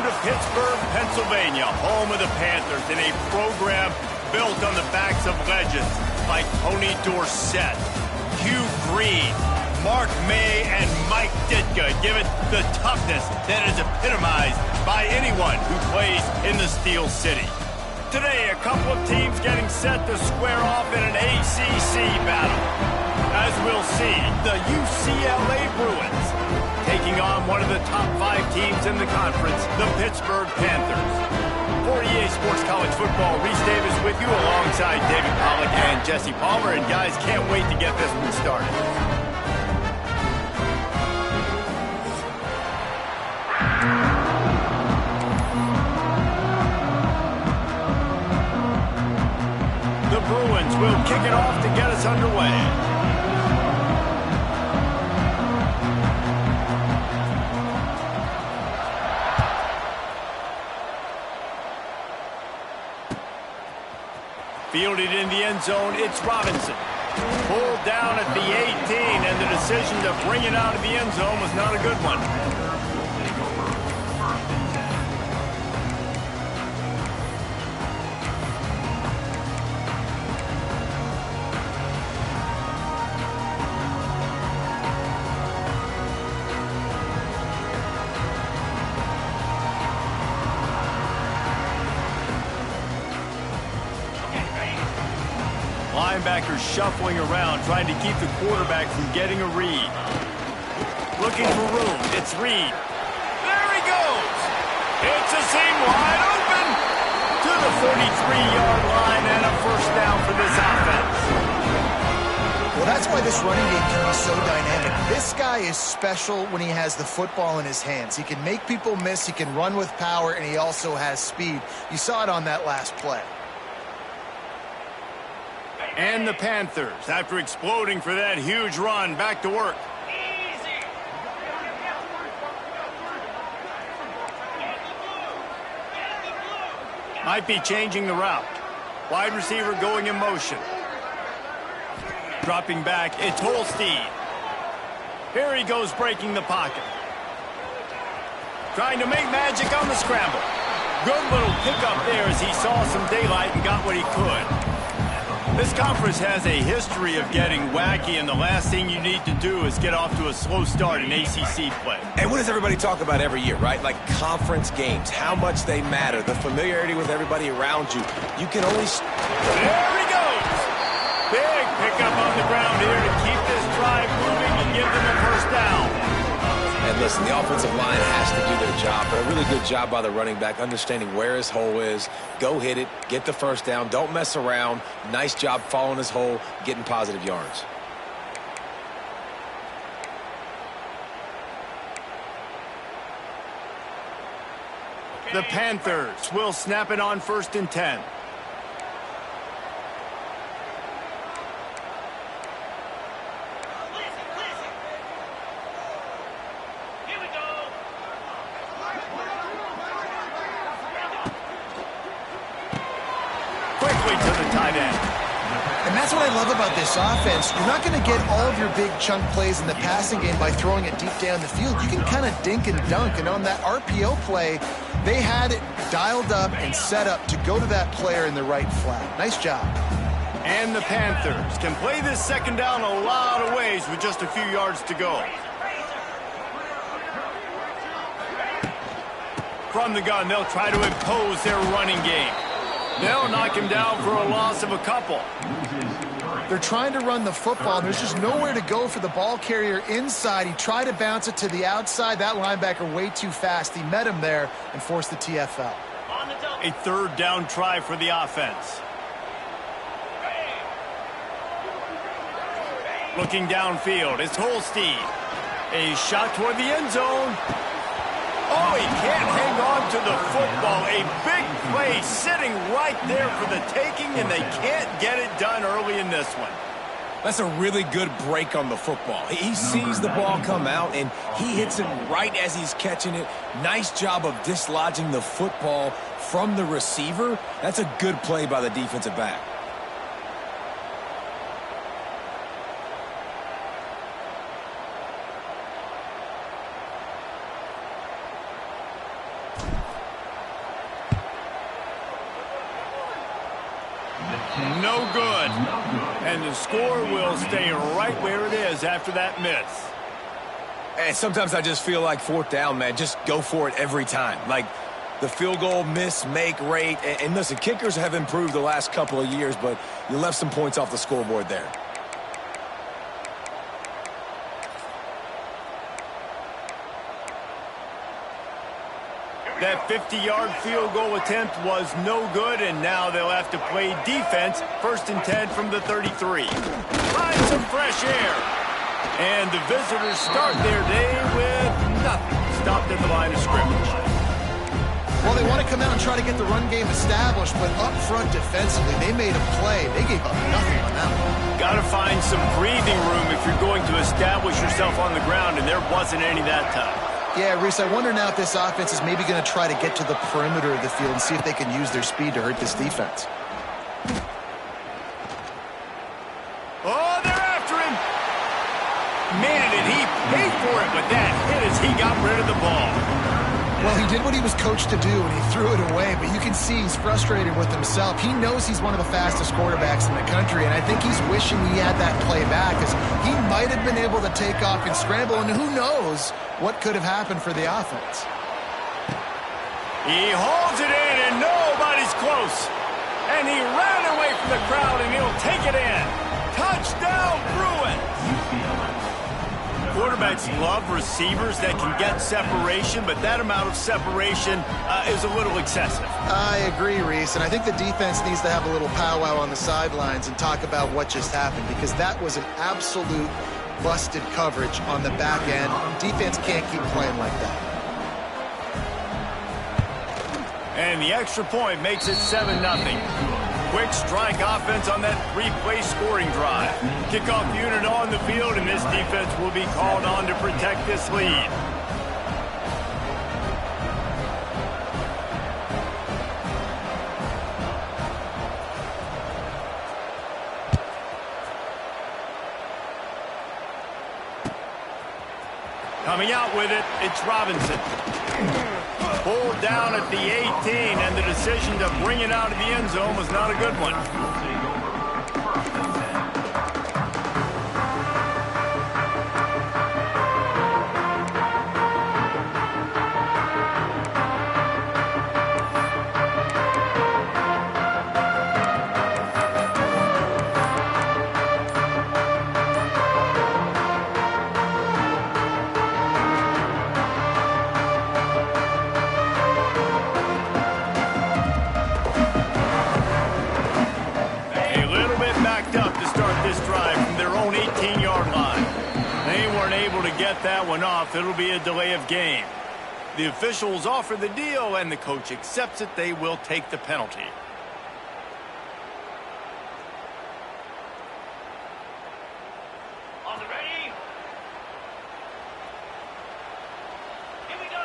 to Pittsburgh, Pennsylvania, home of the Panthers, in a program built on the backs of legends like Tony Dorsett, Hugh Green, Mark May, and Mike Ditka, give it the toughness that is epitomized by anyone who plays in the Steel City. Today, a couple of teams getting set to square off in an ACC battle. As we'll see, the UCLA Bruins taking on one of the top 5 teams in the conference, the Pittsburgh Panthers. For EA Sports College Football, Reese Davis with you alongside David Pollack and Jesse Palmer. And guys, can't wait to get this one started. The Bruins will kick it off to get us underway. Fielded in the end zone, it's Robinson. Pulled down at the 18, and the decision to bring it out of the end zone was not a good one. Linebackers shuffling around, trying to keep the quarterback from getting a read. Looking for room. It's Reed. There he goes. It's a seam wide open to the 43-yard line, and a first down for this offense. Well, that's why this running game can be so dynamic. This guy is special when he has the football in his hands. He can make people miss, he can run with power, and he also has speed. You saw it on that last play. And the Panthers, after exploding for that huge run, back to work. Might be changing the route. Wide receiver going in motion. Dropping back, it's Holstein. Here he goes, breaking the pocket. Trying to make magic on the scramble. Good little pickup there as he saw some daylight and got what he could. This conference has a history of getting wacky, and the last thing you need to do is get off to a slow start in ACC play. And what does everybody talk about every year, right? Like conference games, how much they matter, the familiarity with everybody around you. You can only... There he goes! Big pickup on the ground here to keep this drive moving and give them a first down. And listen, the offensive line has to do their job, but a really good job by the running back, understanding where his hole is. Go hit it, get the first down, don't mess around. Nice job following his hole, getting positive yards. The Panthers will snap it on 1st and 10. And that's what I love about this offense. You're not going to get all of your big chunk plays in the passing game by throwing it deep down the field. You can kind of dink and dunk. And on that RPO play, they had it dialed up and set up to go to that player in the right flat. Nice job. And the Panthers can play this second down a lot of ways with just a few yards to go. From the gun, they'll try to impose their running game. They'll knock him down for a loss of a couple. They're trying to run the football. There's just nowhere to go for the ball carrier inside. He tried to bounce it to the outside. That linebacker way too fast. He met him there and forced the TFL. A third down try for the offense. Looking downfield, it's Holstein. A shot toward the end zone. Oh, he can't hang on to the football. A big play sitting right there for the taking, and they can't get it done early in this one. That's a really good break on the football. He sees the ball come out, and he hits it right as he's catching it. Nice job of dislodging the football from the receiver. That's a good play by the defensive back. no good. And the score will stay right where it is after that miss. And sometimes I just feel like fourth down, man, just go for it every time. Like the field goal miss-make rate. And listen, kickers have improved the last couple of years, but you left some points off the scoreboard there. That 50-yard field goal attempt was no good, and now they'll have to play defense. 1st and 10 from the 33. Find some fresh air. And the visitors start their day with nothing. Stopped at the line of scrimmage. Well, they want to come out and try to get the run game established, but up front defensively, they made a play. They gave up nothing on that one. Got to find some breathing room if you're going to establish yourself on the ground, and there wasn't any that time. Yeah, Reese, I wonder now if this offense is maybe going to try to get to the perimeter of the field and see if they can use their speed to hurt this defense. Oh, they're after him. Man, did he pay for it, but that hit as he got rid of the ball. Well, he did what he was coached to do, and he threw it away, but you can see he's frustrated with himself. He knows he's one of the fastest quarterbacks in the country, and I think he's wishing he had that play back, because he might have been able to take off and scramble, and who knows what could have happened for the offense. He holds it in, and nobody's close. And he ran away from the crowd, and he'll take it in. Touchdown, Bruins! Quarterbacks love receivers that can get separation, but that amount of separation is a little excessive. I agree, Reese, and I think the defense needs to have a little powwow on the sidelines and talk about what just happened, because that was an absolute busted coverage on the back end. Defense can't keep playing like that. And the extra point makes it 7-0. Quick strike offense on that 3-play scoring drive. Kickoff unit on the field, and this defense will be called on to protect this lead. Coming out with it, it's Robinson. Pulled down at the 18, and the decision to bring it out of the end zone was not a good one. That one off, it'll be a delay of game. The officials offer the deal, and the coach accepts it. They will take the penalty. On the ready? Here we go.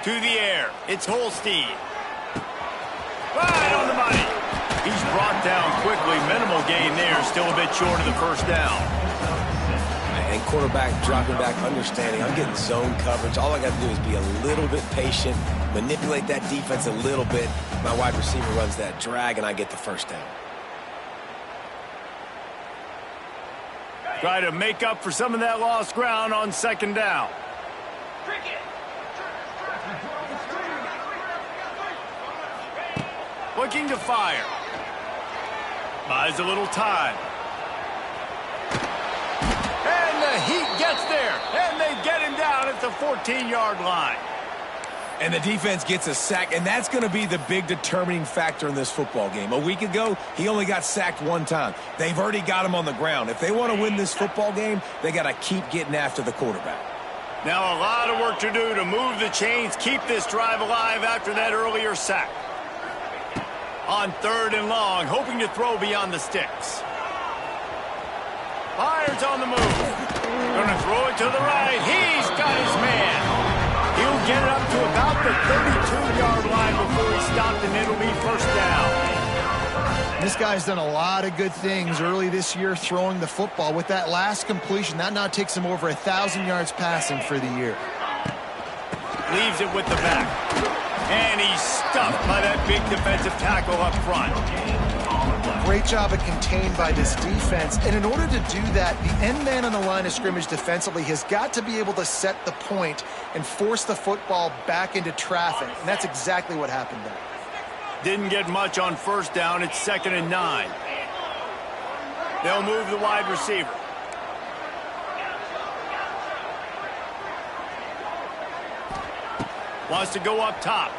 To the air, it's Holstein. Right on the money. He's brought down quickly. Minimal gain there, still a bit short of the first down. And quarterback dropping back, understanding I'm getting zone coverage. All I got to do is be a little bit patient, manipulate that defense a little bit. My wide receiver runs that drag, and I get the first down. Try to make up for some of that lost ground on 2nd down. Looking to fire. Buys a little time. The heat gets there, and they get him down at the 14-yard line. And the defense gets a sack, and that's going to be the big determining factor in this football game. A week ago, he only got sacked one time. They've already got him on the ground. If they want to win this football game, they got to keep getting after the quarterback. Now a lot of work to do to move the chains, keep this drive alive after that earlier sack. On 3rd and long, hoping to throw beyond the sticks. Fires on the move. Gonna throw it to the right. He's got his man. He'll get it up to about the 32-yard line before he stopped, and it'll be 1st down. This guy's done a lot of good things early this year throwing the football. With that last completion, that now takes him over 1,000 yards passing for the year. Leaves it with the back. And he's stuffed by that big defensive tackle up front. great job of contained by this defense. And in order to do that, the end man on the line of scrimmage defensively has got to be able to set the point and force the football back into traffic. And that's exactly what happened there. Didn't get much on first down. It's 2nd and 9. They'll move the wide receiver. Wants to go up top.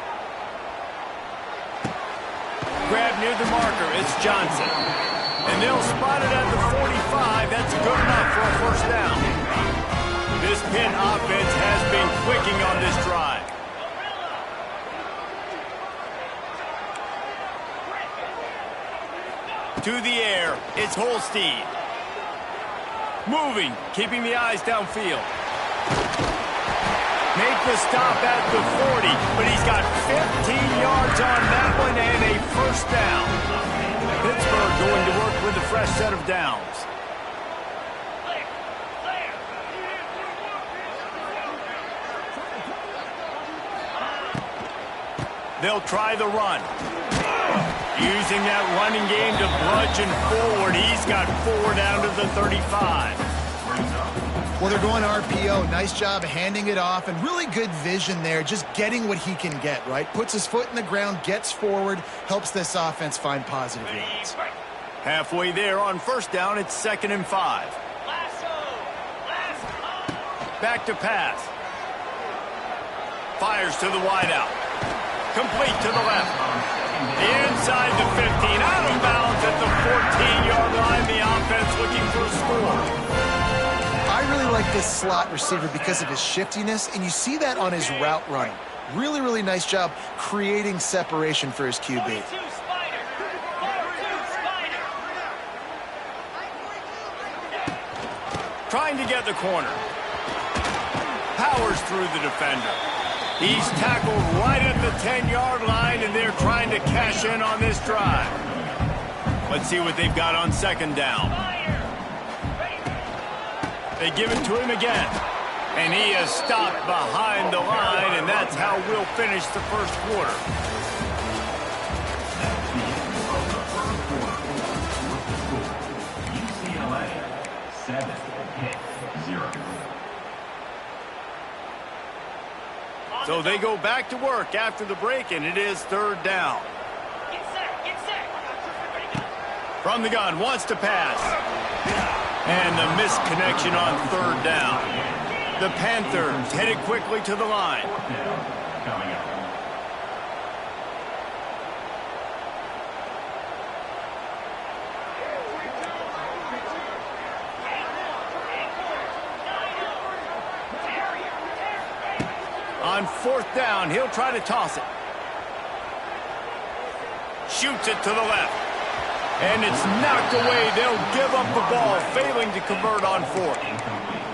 Grab near the marker. It's Johnson. And they'll spot it at the 45. That's good enough for a first down. This Pitt offense has been clicking on this drive. To the air. It's Holstein. Moving. Keeping the eyes downfield. Make the stop at the 40, but he's got 15 yards on that one and a first down. Pittsburgh going to work with a fresh set of downs. They'll try the run. Using that running game to bludgeon forward. He's got 4 down to the 35. Well, they're going RPO. Nice job handing it off, and really good vision there, just getting what he can get, right? Puts his foot in the ground, gets forward, helps this offense find positive yards. Halfway there on first down, it's 2nd and 5. Back to pass. Fires to the wideout. Complete to the left. Inside the 15, out of bounds at the 14-yard line. The offense looking for a score. I really like this slot receiver because of his shiftiness, and you see that on his route running. Really, really nice job creating separation for his QB. Trying to get the corner. Powers through the defender. He's tackled right at the 10-yard line, and they're trying to cash in on this drive. Let's see what they've got on 2nd down. They give it to him again. And he is stopped behind the line, and that's how we'll finish the first quarter. UCLA 7, Pitt 0. So they go back to work after the break, and it is 3rd down. Get set. From the gun, wants to pass. And the misconnection on 3rd down. The Panthers headed quickly to the line. Coming up. On 4th down, he'll try to toss it. Shoots it to the left. And it's knocked away. They'll give up the ball, failing to convert on 4th.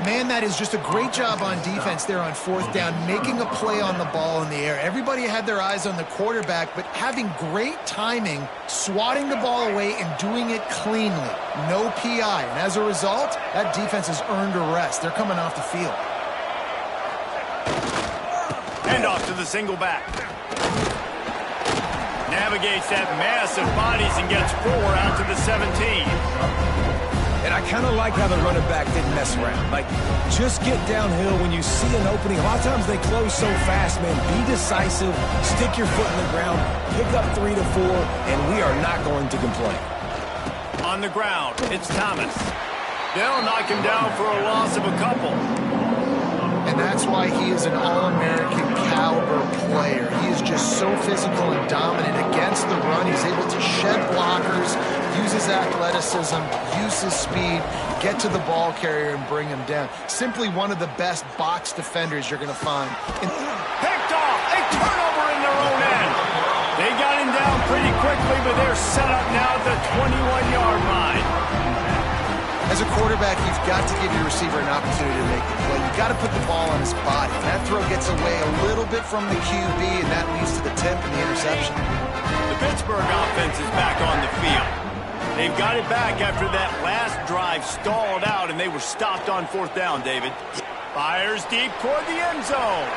Man, that is just a great job on defense there on 4th down, making a play on the ball in the air. Everybody had their eyes on the quarterback, but having great timing, swatting the ball away and doing it cleanly. No PI. And as a result, that defense has earned a rest. They're coming off the field. Hand off to the single back. Navigates that mass of bodies and gets 4 out to the 17. And I kind of like how the running back didn't mess around. Like, just get downhill when you see an opening. A lot of times they close so fast, man. Be decisive, stick your foot in the ground, pick up 3 to 4, and we are not going to complain. On the ground, it's Thomas. They'll knock him down for a loss of a couple. And that's why he is an All-American caliber player. He is just so physical and dominant against the run. He's able to shed blockers, use his athleticism, use his speed, get to the ball carrier and bring him down. Simply one of the best box defenders you're going to find. Picked off, a turnover in their own end. They got him down pretty quickly, but they're set up now at the 21-yard line. As a quarterback, you've got to give your receiver an opportunity to make the play. You've got to put the ball on his body. That throw gets away a little bit from the QB, and that leads to the tip and the interception. The Pittsburgh offense is back on the field. They've got it back after that last drive stalled out, and they were stopped on 4th down, David. Fires deep toward the end zone.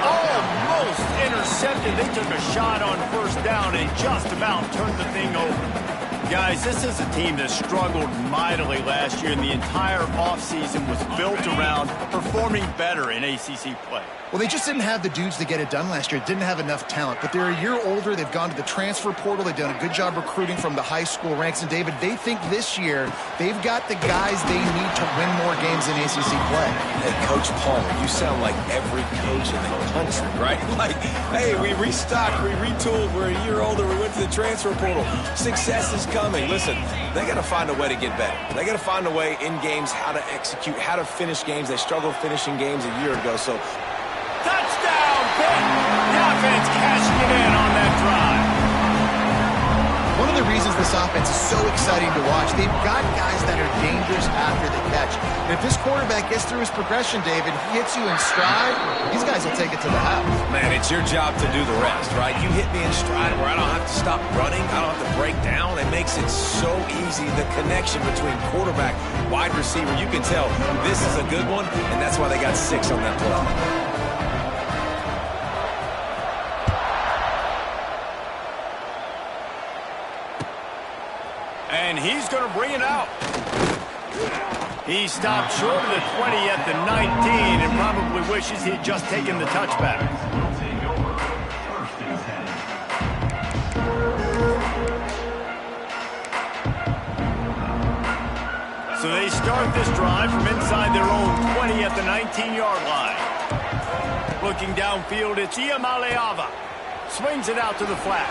Almost intercepted. They took a shot on 1st down and just about turned the thing over. Guys, this is a team that struggled mightily last year, and the entire offseason was built around performing better in ACC play. Well, they just didn't have the dudes to get it done last year. Didn't have enough talent. But they're a year older. They've gone to the transfer portal. They've done a good job recruiting from the high school ranks. And, David, they think this year they've got the guys they need to win more games in ACC play. Hey, Coach Palmer, you sound like every coach in the country, right? Like, hey, we restocked, we retooled, we're a year older, we went to the transfer portal. Success is coming. Listen, they got to find a way to get better. They got to find a way in games how to execute, how to finish games. They struggled finishing games a year ago, so... Touchdown, Pitt! The offense cashing it in on that drive. One of the reasons this offense is so exciting to watch, they've got guys that are dangerous after the catch. And if this quarterback gets through his progression, David, he hits you in stride, these guys will take it to the house. Man, it's your job to do the rest, right? You hit me in stride where I don't have to stop running, I don't have to break down. It makes it so easy, the connection between quarterback, wide receiver. You can tell this is a good one, and that's why they got 6 on that play. And he's going to bring it out. He stopped short of the 20 at the 19 and probably wishes he had just taken the touchback. Will take over. First and 10. So they start this drive from inside their own 20 at the 19-yard line. Looking downfield, it's Iamaleava. Swings it out to the flat.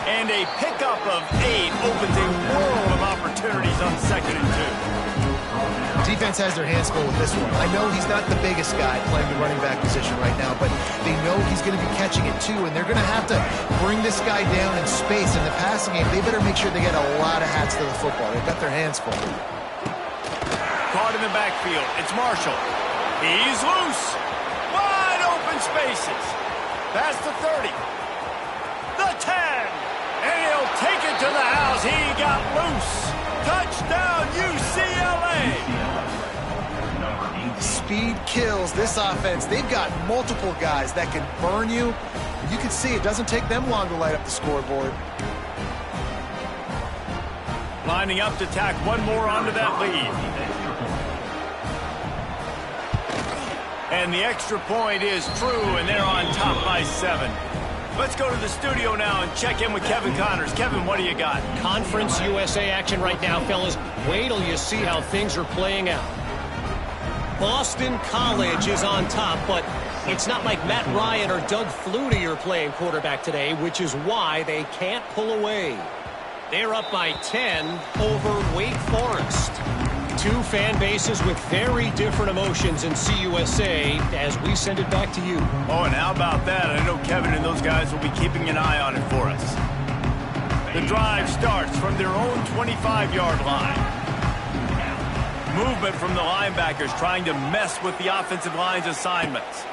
And a pickup of 8 opens a world of opportunities on 2nd and 2. Defense has their hands full with this one. I know he's not the biggest guy playing the running back position right now, but they know he's going to be catching it too, and they're going to have to bring this guy down in space. In the passing game, they better make sure they get a lot of hats to the football. They've got their hands full. Caught in the backfield. It's Marshall. He's loose. Wide open spaces. Past the 30. The 10. And he'll take it to the house. He got loose. Touchdown, UCLA. Speed kills this offense. They've got multiple guys that can burn you. You can see it doesn't take them long to light up the scoreboard. Lining up to tack one more onto that lead. And the extra point is true, and they're on top by 7. Let's go to the studio now and check in with Kevin Connors. Kevin, what do you got? Conference USA action right now, fellas. Wait till you see how things are playing out. Boston College is on top, but it's not like Matt Ryan or Doug Flutie are playing quarterback today, which is why they can't pull away. They're up by 10 over Wake Forest. 2 fan bases with very different emotions in CUSA as we send it back to you. Oh, and how about that? I know Kevin and those guys will be keeping an eye on it for us. The drive starts from their own 25-yard line. Movement from the linebackers trying to mess with the offensive line's assignments.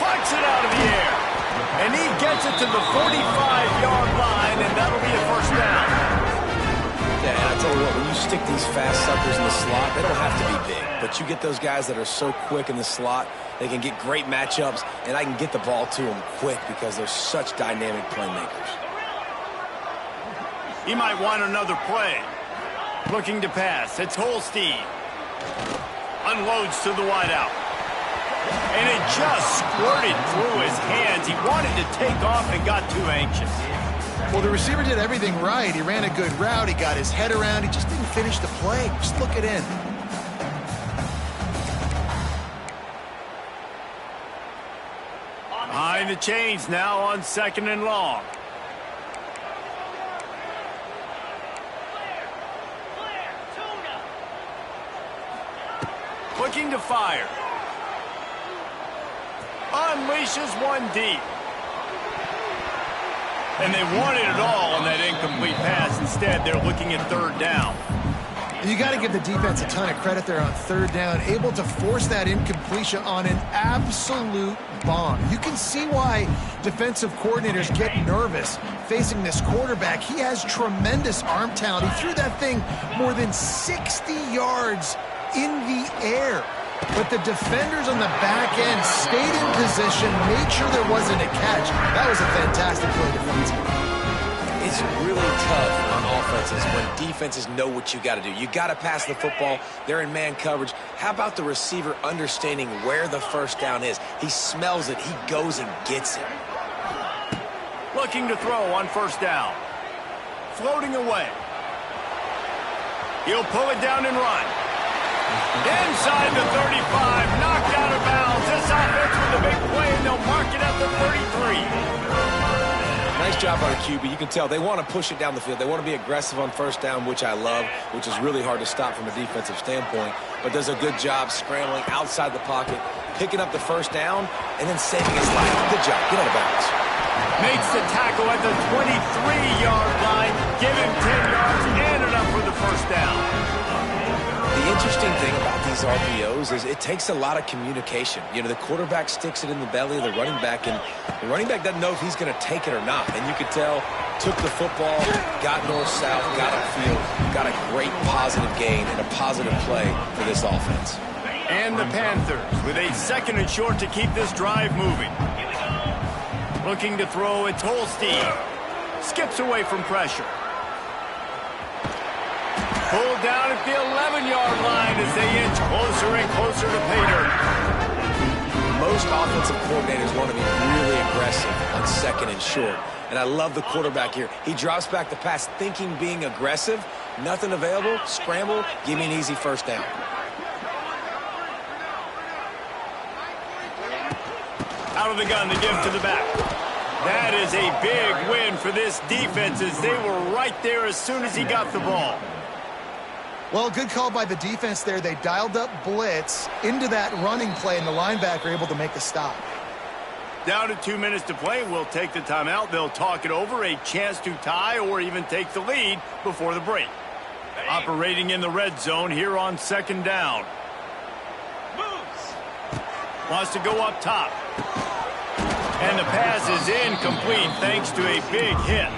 Plucks it out of the air. And he gets it to the 45-yard line, and that'll be a first down. Yeah, and I tell you what, when you stick these fast suckers in the slot, they don't have to be big. But you get those guys that are so quick in the slot, they can get great matchups, and I can get the ball to them quick because they're such dynamic playmakers. He might want another play. Looking to pass. It's Holstein. Unloads to the wideout. And it just squirted through his hands. He wanted to take off and got too anxious. Well, the receiver did everything right. He ran a good route. He got his head around. He just didn't finish the play. Just look it in. Behind the chains now on 2nd and long. Looking to fire. Unleashes one deep. And they wanted it all on that incomplete pass. Instead, they're looking at 3rd down. You got to give the defense a ton of credit there on 3rd down, able to force that incompletion on an absolute bomb. You can see why defensive coordinators get nervous facing this quarterback. He has tremendous arm talent. He threw that thing more than 60 yards in the air. But the defenders on the back end stayed in position, made sure there wasn't a catch. was a fantastic play defensively. It's really tough on offenses when defenses know what you got to do. You got to pass the football. They're in man coverage. How about the receiver understanding where the first down is? He smells it. He goes and gets it. Looking to throw on first down. Floating away. He'll pull it down and run. Inside the 35, knocked out of bounds. This offense with a big play, and they'll mark it at the 33. Nice job by the QB. You can tell they want to push it down the field. They want to be aggressive on first down, which I love, which is really hard to stop from a defensive standpoint, but does a good job scrambling outside the pocket, picking up the first down, and then saving his life. Good job. Get out of bounds. Makes the tackle at the 23-yard line. Give him 10 yards and enough for the first down. The interesting thing about these RPOs is it takes a lot of communication. You know, the quarterback sticks it in the belly of the running back, and the running back doesn't know if he's going to take it or not. And you could tell, took the football, got north-south, got upfield, got a great positive gain and a positive play for this offense. And the Panthers with a 2nd and short to keep this drive moving. Looking to throw, it's Holstein. Skips away from pressure. Pulled down at the 11-yard line as they inch closer and closer to pay dirt. Most offensive coordinators want to be really aggressive on 2nd and short. And I love the quarterback here. He drops back the pass thinking being aggressive. Nothing available. Scramble. Give me an easy first down. Out of the gun, they give to the back. That is a big win for this defense as they were right there as soon as he got the ball. Well, good call by the defense there. They dialed up blitz into that running play, and the linebacker able to make the stop. Down to 2 minutes to play. We'll take the timeout. They'll talk it over. A chance to tie or even take the lead before the break. Operating in the red zone here on 2nd down. Wants to go up top. And the pass is incomplete thanks to a big hit.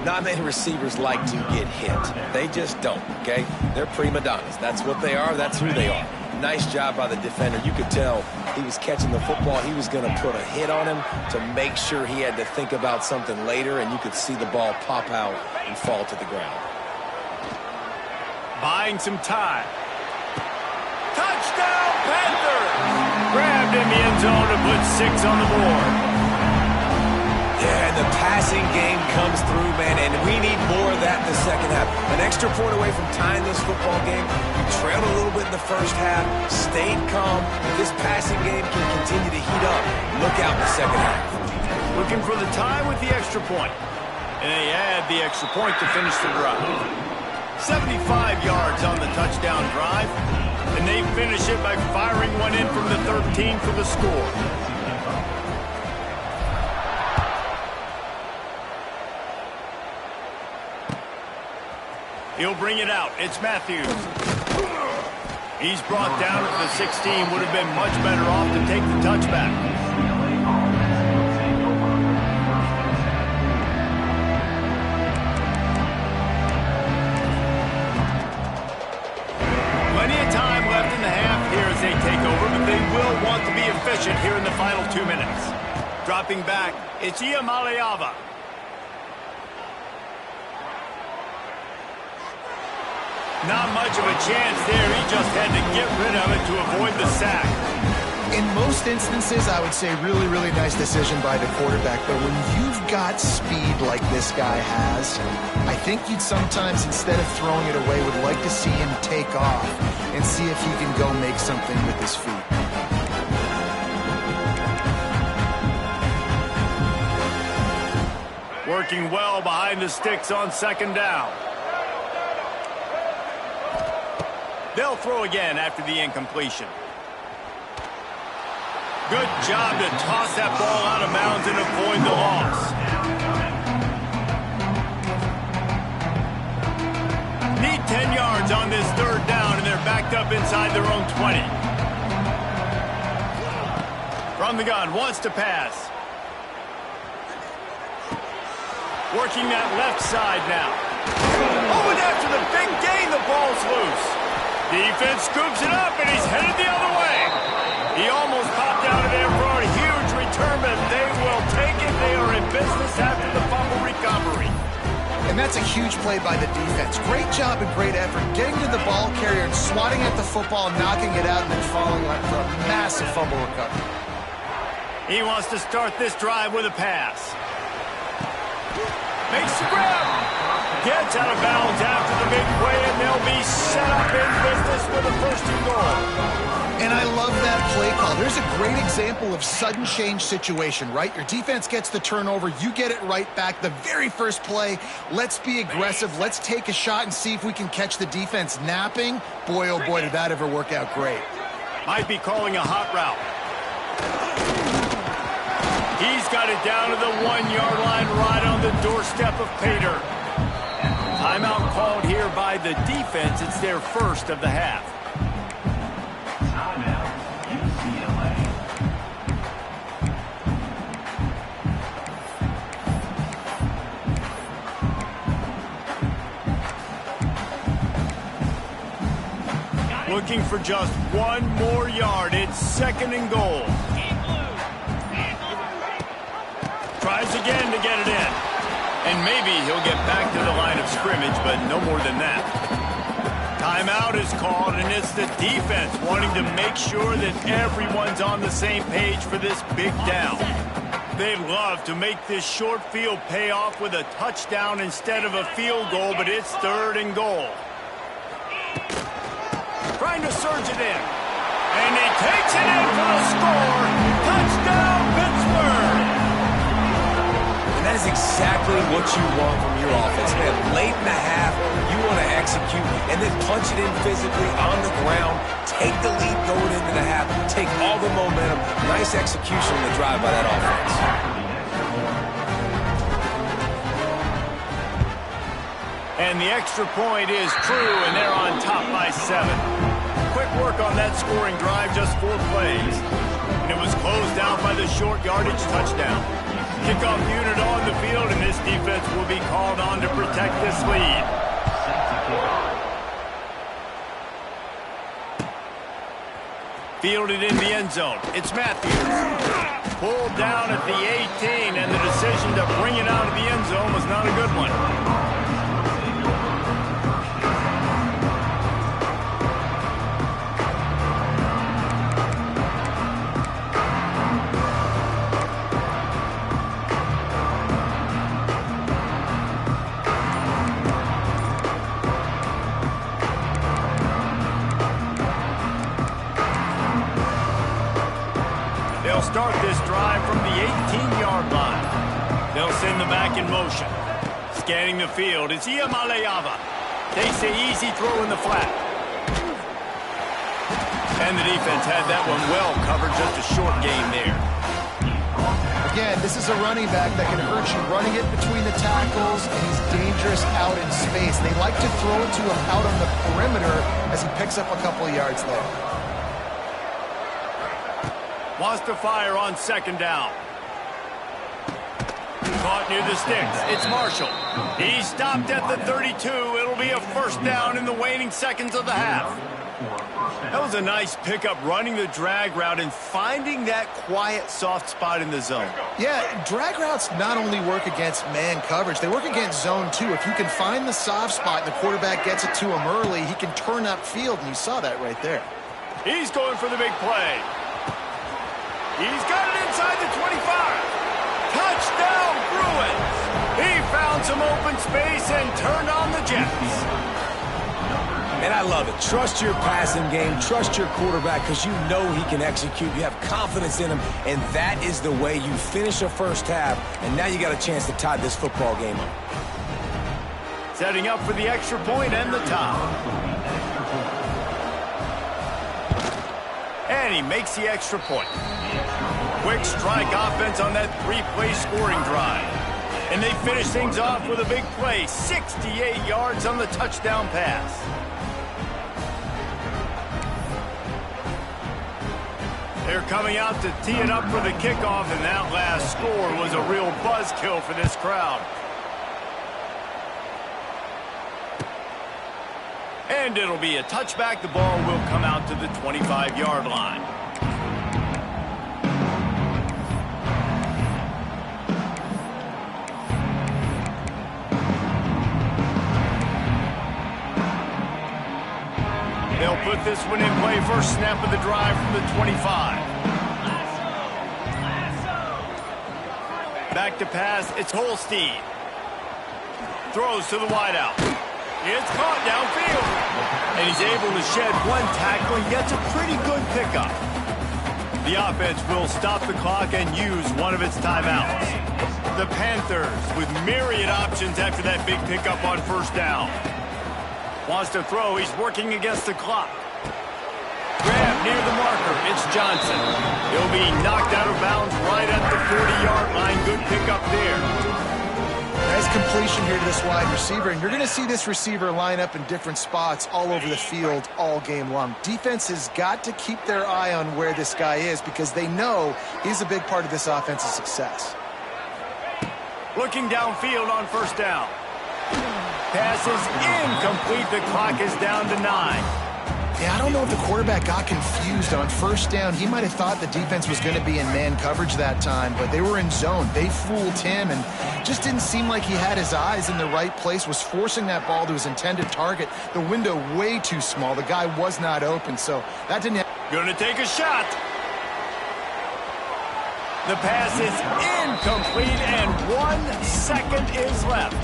Not many receivers like to get hit. They just don't, okay? They're prima donnas. That's what they are. That's who they are. Nice job by the defender. You could tell he was catching the football. He was going to put a hit on him to make sure he had to think about something later, and you could see the ball pop out and fall to the ground. Buying some time. Touchdown, Panthers! Grabbed in the end zone to put 6 on the board. Yeah, and the passing game comes through, man, and we need more of that in the second half. An extra point away from tying this football game. We trailed a little bit in the first half, stayed calm. This passing game can continue to heat up. Look out in the second half. Looking for the tie with the extra point. And they add the extra point to finish the drive. 75 yards on the touchdown drive. And they finish it by firing one in from the 13 for the score. He'll bring it out. It's Matthews. He's brought down at the 16. Would have been much better off to take the touchback. Plenty of time left in the half here as they take over, but they will want to be efficient here in the final 2 minutes. Dropping back, it's Iamaleava. Not much of a chance there. He just had to get rid of it to avoid the sack. In most instances, I would say really, really nice decision by the quarterback. But when you've got speed like this guy has, I think you'd sometimes, instead of throwing it away, would like to see him take off and see if he can go make something with his feet. Working well behind the sticks on 2nd down. They'll throw again after the incompletion. Good job to toss that ball out of bounds and avoid the loss. Need 10 yards on this 3rd down, and they're backed up inside their own 20. From the gun, wants to pass. Working that left side now. Oh, and after the big gain, the ball's loose. Defense scoops it up, and he's headed the other way. He almost popped out of there for a huge return, but they will take it. They are And that's a huge play by the defense. Great job and great effort getting to the ball carrier and swatting at the football, knocking it out, and then falling for a massive fumble recovery. He wants to start this drive with a pass. Makes the grab. Gets out of bounds after the big play, and they'll be set up in business with a first and goal. And I love that play call. There's a great example of sudden change situation, right? Your defense gets the turnover. You get it right back. The very first play, let's be aggressive. Let's take a shot and see if we can catch the defense napping. Boy, oh boy, did that ever work out great. Might be calling a hot route. He's got it down to the 1-yard line right on the doorstep of Pater. Timeout called here by the defense. It's their first of the half. Looking for just one more yard. It's second and goal. Tries again to get it in. And maybe he'll get back to the line of scrimmage, but no more than that. Timeout is called, and it's the defense wanting to make sure that everyone's on the same page for this big down. They'd love to make this short field pay off with a touchdown instead of a field goal, but it's third and goal. Trying to surge it in. And he takes it in for the score. Touchdown, Pittsburgh! And that is exactly what you want from your offense, man. Late in the half, you want to execute and then punch it in physically on the ground. Take the lead going into the half. Take all the momentum. Nice execution on the drive by that offense. And the extra point is true, and they're on top by 7. Quick work on that scoring drive, just 4 plays. And it was closed out by the short yardage touchdown. Kickoff unit on the field, and this defense will be called on to protect this lead. Fielded in the end zone. It's Matthews. Pulled down at the 18, and the decision to bring it out of the end zone was not a good one. They'll start this drive from the 18-yard line. They'll send the back in motion. Scanning the field, it's Iamaleava. Takes the easy throw in the flat. And the defense had that one well covered, just a short gain there. Again, this is a running back that can hurt you running it between the tackles, and he's dangerous out in space. They like to throw it to him out on the perimeter as he picks up a couple of yards there. Wants to fire on second down. Caught near the sticks. It's Marshall. He stopped at the 32. It'll be a first down in the waning seconds of the half. That was a nice pickup, running the drag route and finding that quiet, soft spot in the zone. Yeah, drag routes not only work against man coverage, they work against zone too. If you can find the soft spot and the quarterback gets it to him early, he can turn upfield, and you saw that right there. He's going for the big play. He's got it inside the 25. Touchdown, Bruins. He found some open space and turned on the Jets. And I love it. Trust your passing game. Trust your quarterback, because you know he can execute. You have confidence in him, and that is the way you finish a first half. And now you got a chance to tie this football game up. Setting up for the extra point and the tie. And he makes the extra point. Quick strike offense on that 3-play scoring drive. And they finish things off with a big play. 68 yards on the touchdown pass. They're coming out to tee it up for the kickoff, and that last score was a real buzzkill for this crowd. And it'll be a touchback. The ball will come out to the 25-yard line. put this one in play. First snap of the drive from the 25. Back to pass, it's Holstein. Throws to the wideout. It's caught downfield. And he's able to shed one tackle and gets a pretty good pickup. The offense will stop the clock and use one of its timeouts. The Panthers with myriad options after that big pickup on first down. Wants to throw, he's working against the clock. Grab near the marker, it's Johnson. He'll be knocked out of bounds right at the 40-yard line. Good pickup there. Nice completion here to this wide receiver, and you're going to see this receiver line up in different spots all over the field all game long. Defense has got to keep their eye on where this guy is because they know he's a big part of this offense's success. Looking downfield on first down. Pass is incomplete. The clock is down to 9. Yeah, I don't know if the quarterback got confused on first down. He might have thought the defense was going to be in man coverage that time, but they were in zone. They fooled him and just didn't seem like he had his eyes in the right place, was forcing that ball to his intended target. The window way too small. The guy was not open, so that didn't happen. Going to take a shot. The pass is incomplete, and 1 second is left.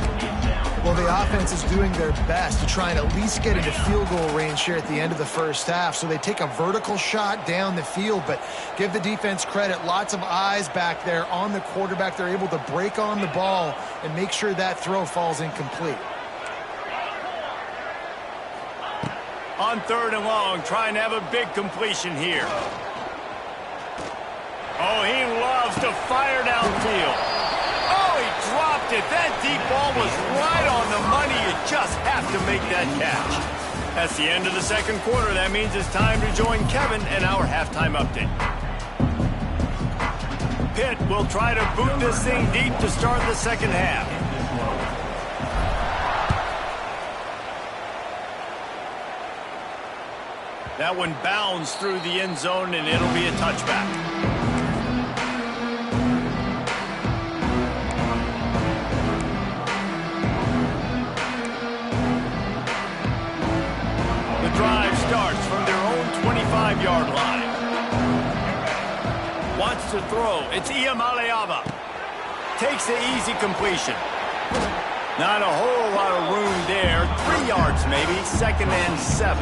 Well, the offense is doing their best to try and at least get into field goal range here at the end of the first half. So they take a vertical shot down the field, but give the defense credit. Lots of eyes back there on the quarterback. They're able to break on the ball and make sure that throw falls incomplete. On third and long, trying to have a big completion here. Oh, he loves to fire downfield. Oh, he dropped it. That deep ball was right on the money. You just have to make that catch. That's the end of the second quarter. That means it's time to join Kevin and our halftime update. Pitt will try to boot this thing deep to start the second half. That one bounds through the end zone, and it'll be a touchback. Drive starts from their own 25-yard line. Wants to throw. It's Iamaleava. Takes the easy completion. Not a whole lot of room there. 3 yards maybe. 2nd and 7.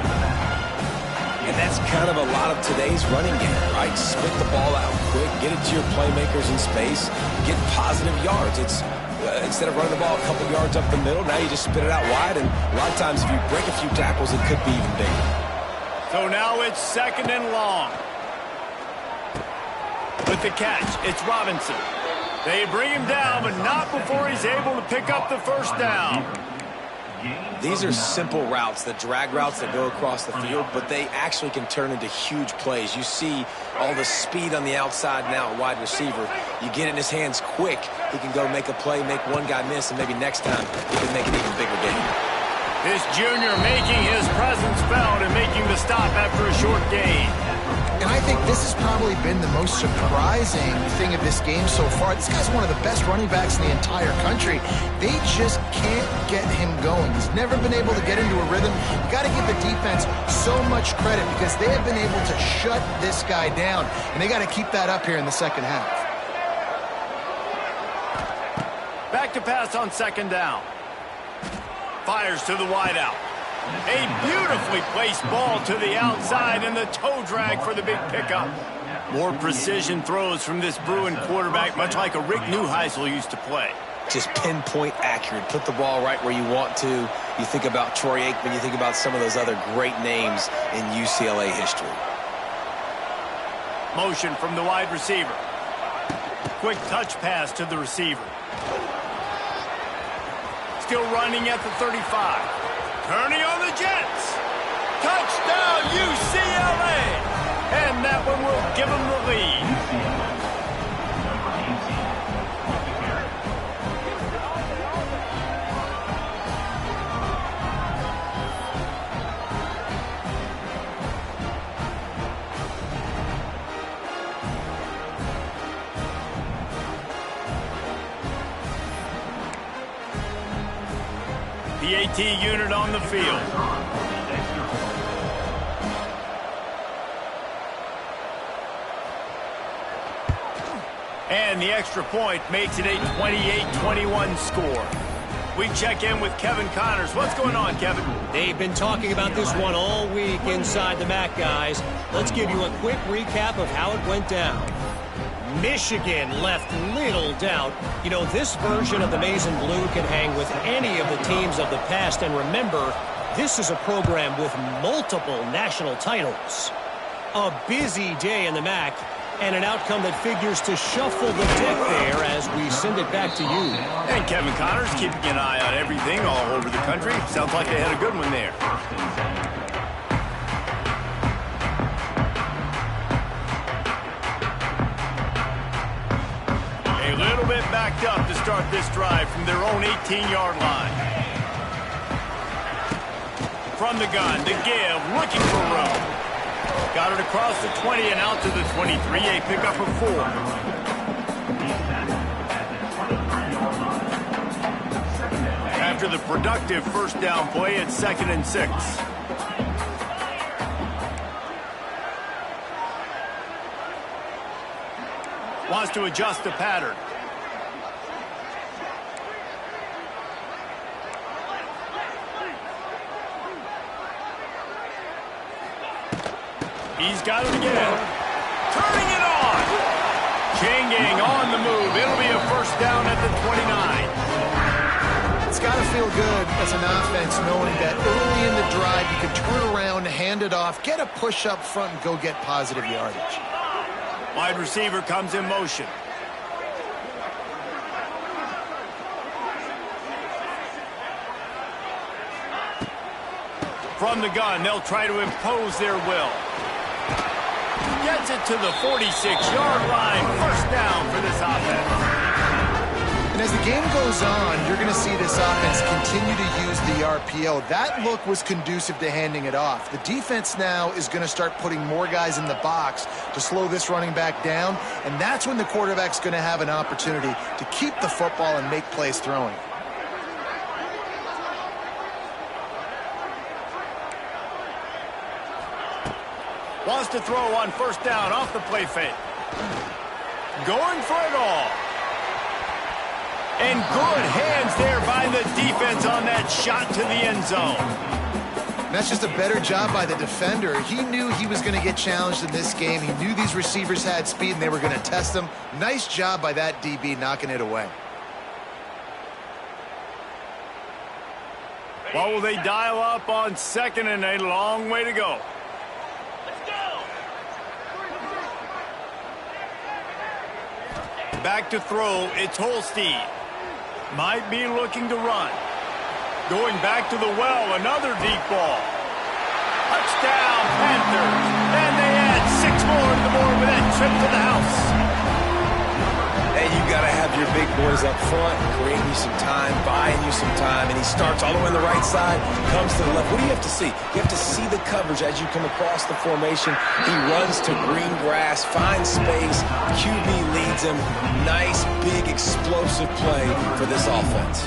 And that's kind of a lot of today's running game, right? Spit the ball out quick. Get it to your playmakers in space. Get positive yards. It's instead of running the ball a couple yards up the middle, now you just spit it out wide, and a lot of times if you break a few tackles, it could be even bigger. So now it's 2nd and long. With the catch, it's Robinson. They bring him down, but not before he's able to pick up the first down. These are simple routes, the drag routes that go across the field, but they actually can turn into huge plays. You see all the speed on the outside now, wide receiver. You get it in his hands quick, he can go make a play, make one guy miss, and maybe next time he can make an even bigger game. This junior making his presence felt and making the stop after a short gain. And I think this has probably been the most surprising thing of this game so far. This guy's one of the best running backs in the entire country. They just can't get him going. He's never been able to get into a rhythm. You got to give the defense so much credit because they have been able to shut this guy down. And they got to keep that up here in the second half. Back to pass on 2nd down. Fires to the wideout. A beautifully placed ball to the outside and the toe drag for the big pickup. More precision throws from this Bruin quarterback, much like a Rick Neuheisel used to play. Just pinpoint accurate. Put the ball right where you want to. You think about Troy Aikman, you think about some of those other great names in UCLA history. Motion from the wide receiver. Quick touch pass to the receiver. Still running at the 35. Turning on the Jets. Touchdown, UCLA. And that one will give them the lead. The AT unit on the field. And the extra point makes it a 28-21 score. We check in with Kevin Connors. What's going on, Kevin? They've been talking about this one all week inside the MAC, guys. Let's give you a quick recap of how it went down. Michigan left little doubt. You know, this version of the Maize and Blue can hang with any of the teams of the past. And remember, this is a program with multiple national titles. A busy day in the MAC, and an outcome that figures to shuffle the deck there as we send it back to you. And Kevin Connors keeping an eye on everything all over the country. Sounds like they had a good one there. A little bit backed up to start this drive from their own 18-yard line. From the gun, the give, looking for room. Got it across the 20 and out to the 23, a pickup of 4. After the productive first down play, it's 2nd and 6. Wants to adjust the pattern. He's got it again. Turning it on. Changing on the move. It'll be a first down at the 29. It's got to feel good as an offense knowing that early in the drive you can turn around, hand it off, get a push up front, and go get positive yardage. Wide receiver comes in motion. From the gun, they'll try to impose their will. Gets it to the 46-yard line. First down for this offense. And as the game goes on, you're going to see this offense continue to use the RPO. That look was conducive to handing it off. The defense now is going to start putting more guys in the box to slow this running back down, and that's when the quarterback's going to have an opportunity to keep the football and make plays throwing. Wants to throw on first down off the play fake. Going for it all. And good hands there by the defense on that shot to the end zone. And that's just a better job by the defender. He knew he was going to get challenged in this game. He knew these receivers had speed and they were going to test him. Nice job by that DB knocking it away. What will they dial up on 2nd and a long way to go? Back to throw, it's Holstein. Might be looking to run. Going back to the well, another deep ball. Touchdown, Panthers. And they add 6 more to the board with that trip to the house. Hey, you got to have your big boys up front, creating you some time, buying you some time, and he starts all the way on the right side, comes to the left. What do you have to see? You have to see the coverage as you come across the formation. He runs to green grass, finds space, QB leads him. Nice, big, explosive play for this offense.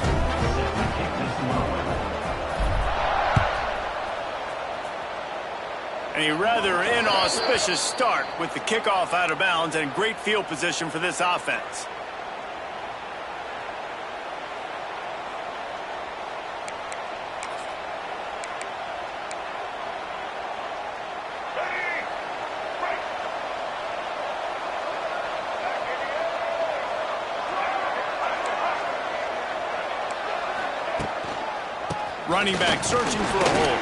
A rather inauspicious start with the kickoff out of bounds and great field position for this offense. Running back searching for a hole.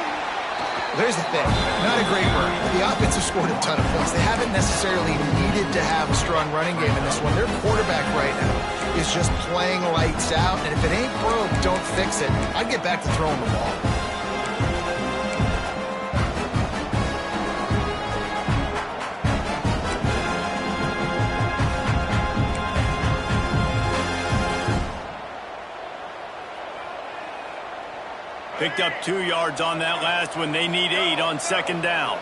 There's the thing, not a great run. The offense has scored a ton of points. They haven't necessarily needed to have a strong running game in this one. Their quarterback right now is just playing lights out, and if it ain't broke, don't fix it. I'd get back to throwing the ball. Picked up 2 yards on that last one. They need 8 on 2nd down.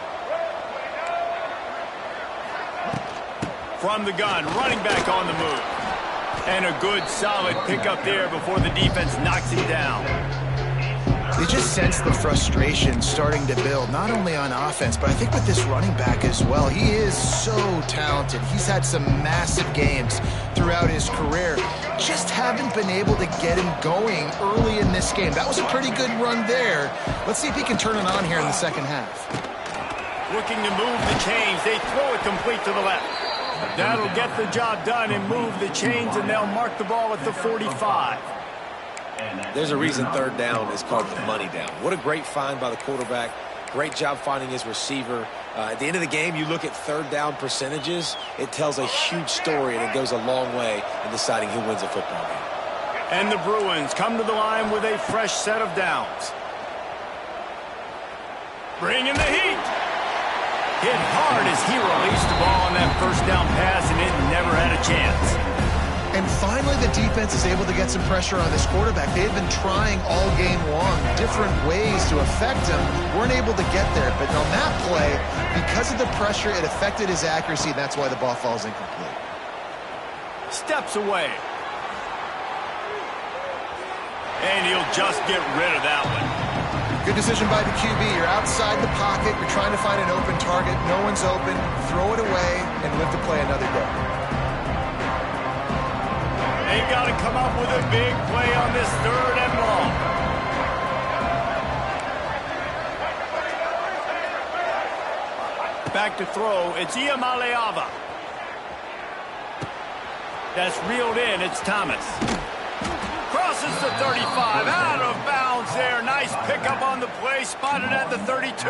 From the gun, running back on the move. And a good, solid pickup there before the defense knocks him down. You just sense the frustration starting to build, not only on offense, but I think with this running back as well. He is so talented. He's had some massive games throughout his career. Just haven't been able to get him going early in this game. That was a pretty good run there. Let's see if he can turn it on here in the second half. Looking to move the chains. They throw it complete to the left. That'll get the job done and move the chains, and they'll mark the ball at the 45. There's a reason third down is called the money down. What a great find by the quarterback. Great job finding his receiver. At the end of the game, you look at third down percentages. It tells a huge story, and it goes a long way in deciding who wins a football game. And the Bruins come to the line with a fresh set of downs. Bringing the heat. Hit hard as he released the ball on that first down pass, and it never had a chance. And finally, the defense is able to get some pressure on this quarterback. They've been trying all game long, different ways to affect him. Weren't able to get there. But on that play, because of the pressure, it affected his accuracy, and that's why the ball falls incomplete. Steps away. And he'll just get rid of that one. Good decision by the QB. You're outside the pocket. You're trying to find an open target. No one's open. Throw it away and live to play another day. They've got to come up with a big play on this third and long. Back to throw. It's Iamaleava. That's reeled in. It's Thomas. Crosses the 35. Out of bounds there. Nice pickup on the play. Spotted at the 32.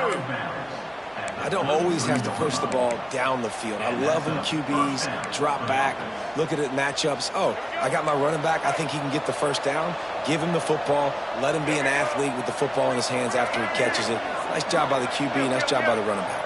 I don't always have to push the ball down the field. I love when QBs drop back, look at it matchups. Oh, I got my running back. I think he can get the first down. Give him the football. Let him be an athlete with the football in his hands after he catches it. Nice job by the QB. Nice job by the running back.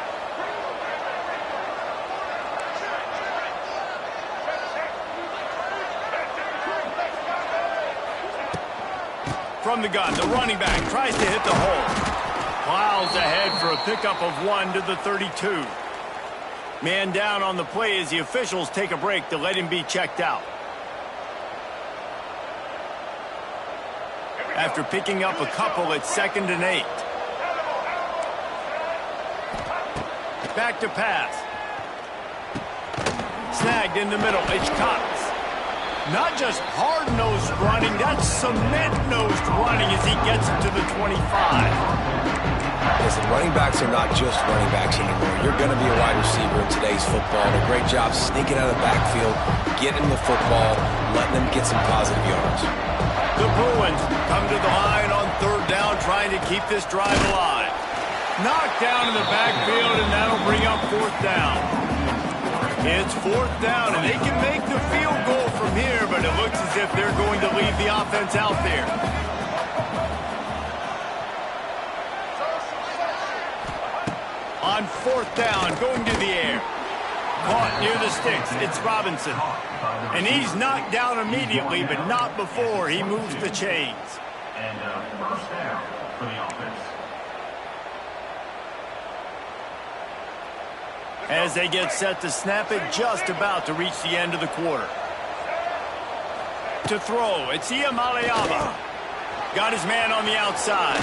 From the gun, the running back tries to hit the hole. Plows ahead for a pickup of 1 to the 32. Man down on the play as the officials take a break to let him be checked out. After picking up a couple, it's 2nd and 8. Back to pass. Snagged in the middle. It's Cox. Not just hard-nosed running, that's cement-nosed running as he gets it to the 25. Listen, running backs are not just running backs anymore. You're going to be a wide receiver in today's football. A great job sneaking out of the backfield, getting the football, letting them get some positive yards. The Bruins come to the line on third down, trying to keep this drive alive. Knocked down in the backfield, and that'll bring up fourth down. It's fourth down, and they can make the field goal from here, but it looks as if they're going to leave the offense out there. On fourth down, going to the air. Caught near the sticks. It's Robinson. And he's knocked down immediately, but not before he moves the chains. And first down for the offense. As they get set to snap it, just about to reach the end of the quarter. To throw, it's Iamaleava. Got his man on the outside.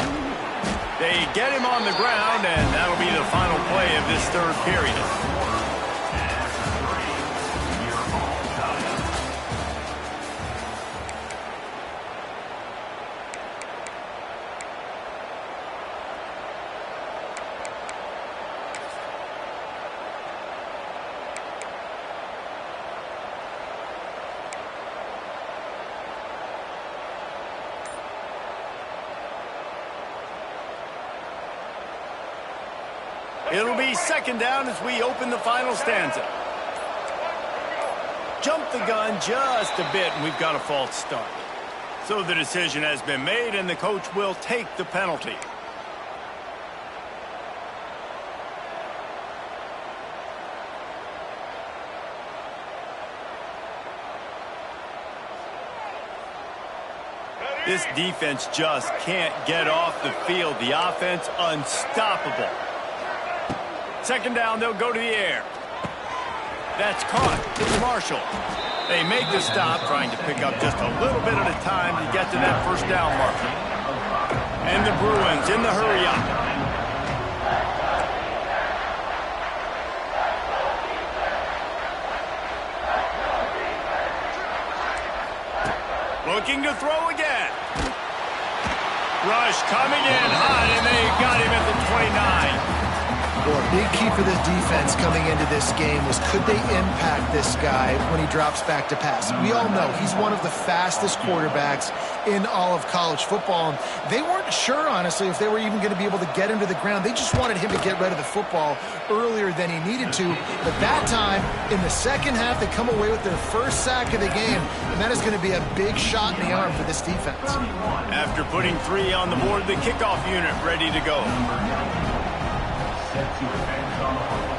They get him on the ground, and that'll be the final play of this third period. It'll be second down as we open the final stanza. Jump the gun just a bit, and we've got a false start. So the decision has been made, and the coach will take the penalty. This defense just can't get off the field. The offense unstoppable. Second down, they'll go to the air. That's caught. It's Marshall. They make the stop, trying to pick up just a little bit at a time to get to that first down marker. And the Bruins in the hurry-up. Looking to throw again. Rush coming in hot, and they got him at the 29. Well, a big key for this defense coming into this game was could they impact this guy when he drops back to pass? We all know he's one of the fastest quarterbacks in all of college football. They weren't sure, honestly, if they were even going to be able to get him to the ground. They just wanted him to get rid of the football earlier than he needed to. But that time, in the second half, they come away with their first sack of the game, and that is going to be a big shot in the arm for this defense. After putting 3 on the board, the kickoff unit ready to go. Set to advance on the football.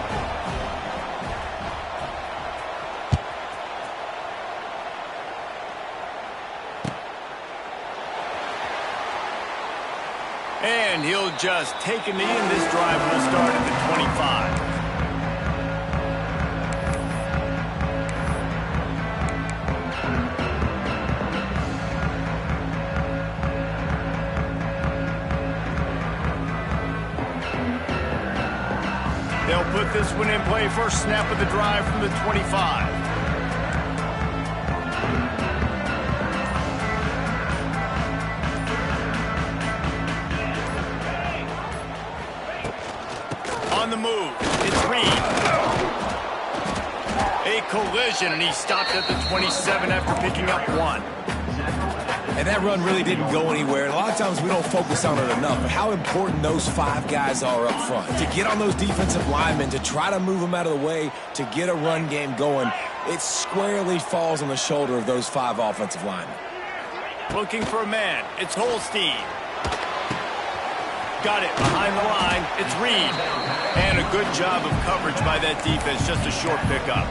And he'll just take a knee, and this drive will start at the 25. They'll put this one in play. First snap of the drive from the 25. On the move, it's Reed. A collision, and he stopped at the 27 after picking up 1. And that run really didn't go anywhere. And a lot of times we don't focus on it enough, but how important those 5 guys are up front. To get on those defensive linemen, to try to move them out of the way, to get a run game going, it squarely falls on the shoulder of those 5 offensive linemen. Looking for a man. It's Holstein. Got it behind the line. It's Reed. And a good job of coverage by that defense. Just a short pickup.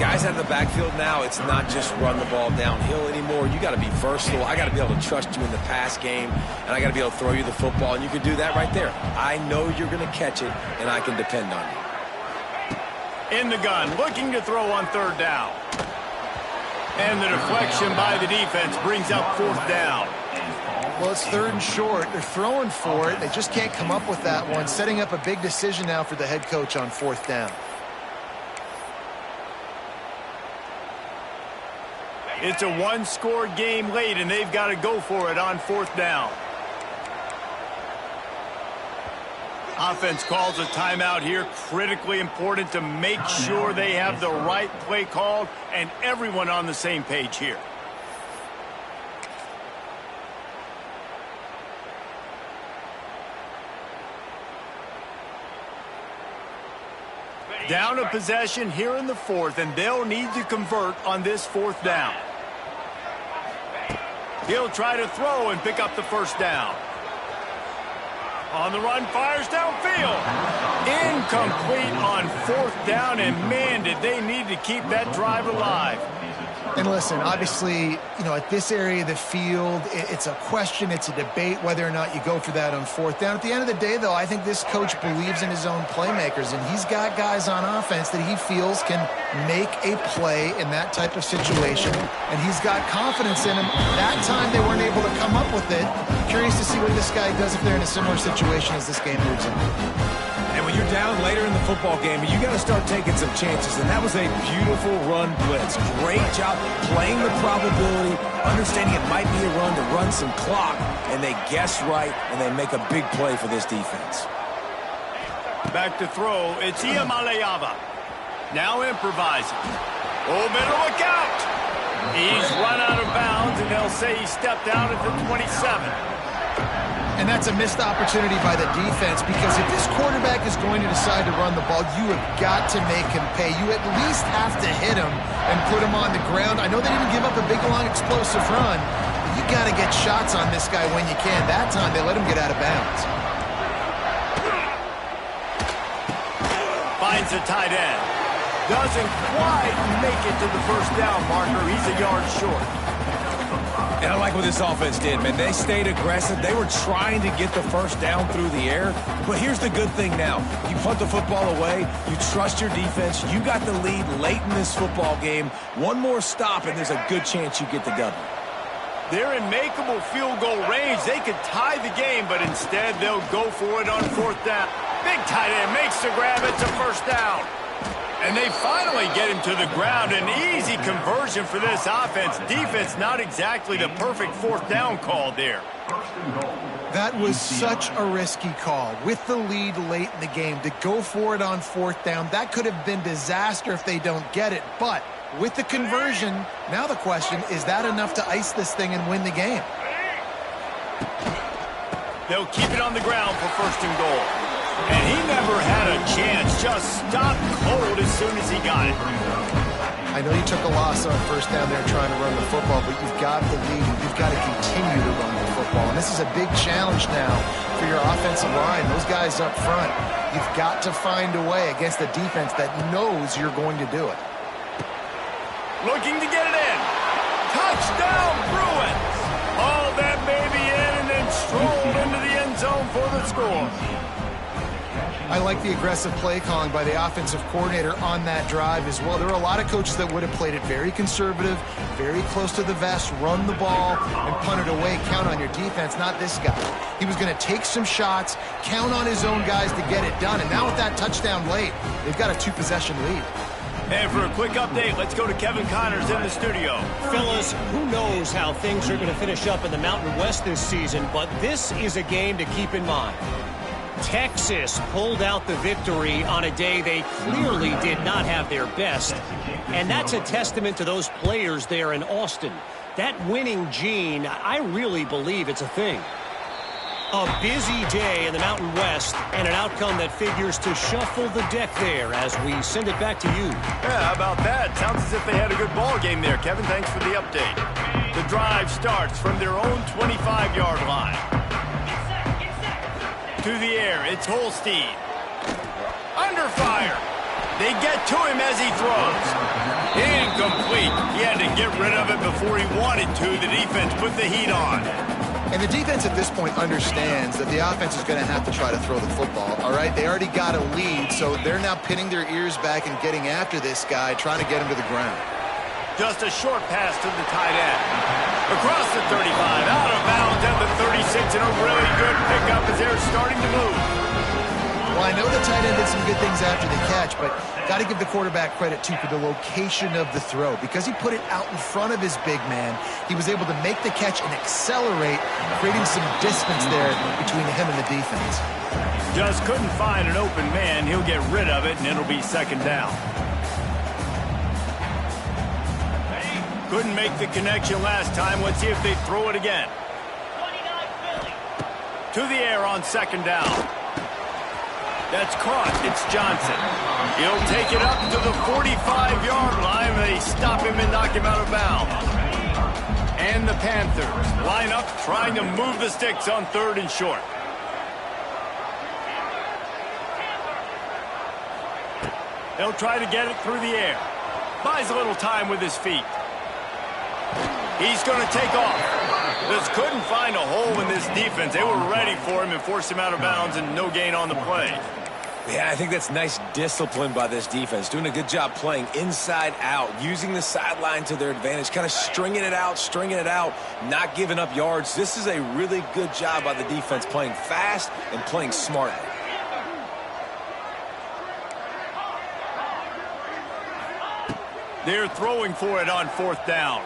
Guys out of the backfield now, it's not just run the ball downhill anymore. You got to be versatile. I got to be able to trust you in the pass game, and I got to be able to throw you the football, and you can do that right there. I know you're going to catch it, and I can depend on you. In the gun, looking to throw on 3rd down. And the deflection by the defense brings up 4th down. Well, it's 3rd and short. They're throwing for it. They just can't come up with that one. Setting up a big decision now for the head coach on 4th down. It's a 1-score game late, and they've got to go for it on 4th down. Offense calls a timeout here. Critically important to make sure they have the right play called and everyone on the same page here. Down a possession here in the 4th, and they'll need to convert on this 4th down. He'll try to throw and pick up the 1st down. On the run, fires downfield. Incomplete on 4th down, and man, did they need to keep that drive alive. And listen, obviously, you know, at this area of the field, it's a question, it's a debate whether or not you go for that on 4th down. At the end of the day, though, I think this coach believes in his own playmakers, and he's got guys on offense that he feels can make a play in that type of situation, and he's got confidence in them. That time they weren't able to come up with it. Curious to see what this guy does if they're in a similar situation as this game moves in. And when you're down later in the football game, you got to start taking some chances. And that was a beautiful run blitz. Great job playing the probability, understanding it might be a run to run some clock. And they guess right, and they make a big play for this defense. Back to throw. It's Iamaleava. Now improvising. Oh, better look out. He's run out of bounds, and they'll say he stepped out at the 27. And that's a missed opportunity by the defense, because if this quarterback is going to decide to run the ball, you have got to make him pay. You at least have to hit him and put him on the ground. I know they didn't give up a big, long, explosive run, but you got to get shots on this guy when you can. That time, they let him get out of bounds. Finds a tight end. Doesn't quite make it to the 1st down marker. He's a yard short. And I like what this offense did, man. They stayed aggressive. They were trying to get the 1st down through the air. But here's the good thing now. You punt the football away. You trust your defense. You got the lead late in this football game. One more stop, and there's a good chance you get the W. They're in makeable field goal range. They could tie the game, but instead they'll go for it on 4th down. Big tight end makes the grab. It's a 1st down. And they finally get him to the ground. An easy conversion for this offense. Defense, not exactly the perfect 4th down call there. That was such a risky call. With the lead late in the game, to go for it on 4th down, that could have been disaster if they don't get it. But with the conversion, now the question, is that enough to ice this thing and win the game? They'll keep it on the ground for 1st and goal. And he never had a chance. Just stopped cold as soon as he got it. I know you took a loss on 1st down there trying to run the football, but you've got the lead and you've got to continue to run the football. And this is a big challenge now for your offensive line. Those guys up front, you've got to find a way against a defense that knows you're going to do it. Looking to get it in. Touchdown, Bruins. All that baby in and then strolled into the end zone for the score. I like the aggressive play calling by the offensive coordinator on that drive as well. There are a lot of coaches that would have played it very conservative, very close to the vest, run the ball, and punt it away. Count on your defense, not this guy. He was going to take some shots, count on his own guys to get it done. And now with that touchdown late, they've got a 2-possession lead. And for a quick update, let's go to Kevin Connors in the studio. Fellas, who knows how things are going to finish up in the Mountain West this season, but this is a game to keep in mind. Texas pulled out the victory on a day they clearly did not have their best, and that's a testament to those players there in Austin. That winning gene, I really believe it's a thing. A busy day in the Mountain West, and an outcome that figures to shuffle the deck there as we send it back to you. Yeah, how about that? Sounds as if they had a good ball game there. Kevin, thanks for the update. The drive starts from their own 25-yard line. To the air, it's Holstein. Under fire. They get to him as he throws. Incomplete. He had to get rid of it before he wanted to. The defense put the heat on. And the defense at this point understands that the offense is going to have to try to throw the football, all right? They already got a lead, so they're now pinning their ears back and getting after this guy, trying to get him to the ground. Just a short pass to the tight end. Across the 35, out of bounds at the 36, and a really good pickup as they're starting to move. Well, I know the tight end did some good things after the catch, but got to give the quarterback credit, too, for the location of the throw. Because he put it out in front of his big man, he was able to make the catch and accelerate, creating some distance there between him and the defense. Just couldn't find an open man. He'll get rid of it, and it'll be 2nd down. Couldn't make the connection last time. Let's see if they throw it again. To the air on 2nd down. That's caught. It's Johnson. He'll take it up to the 45-yard line. They stop him and knock him out of bounds. And the Panthers line up trying to move the sticks on 3rd and short. They'll try to get it through the air. Buys a little time with his feet. He's going to take off. Just couldn't find a hole in this defense. They were ready for him and forced him out of bounds, and no gain on the play. Yeah, I think that's nice discipline by this defense. Doing a good job playing inside out, using the sideline to their advantage, kind of stringing it out, not giving up yards. This is a really good job by the defense, playing fast and playing smartly. They're throwing for it on 4th down.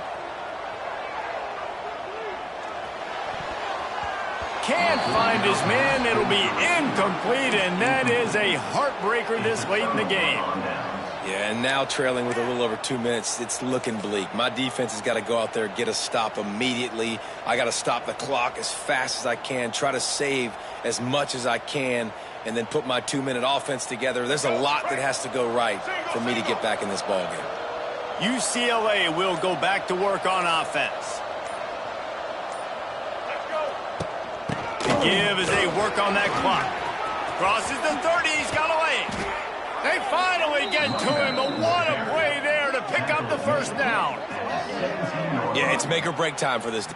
Can't find his man. It'll be incomplete, and that is a heartbreaker this late in the game. Yeah, and now trailing with a little over 2 minutes, it's looking bleak. My defense has got to go out there, get a stop immediately. I got to stop the clock as fast as I can, try to save as much as I can, and then put my 2-minute offense together. There's a lot that has to go right for me to get back in this ballgame. UCLA will go back to work on offense. Give as they work on that clock. Crosses the 30. He's got away. They finally get to him. But what a play there to pick up the 1st down. Yeah, it's make or break time for this.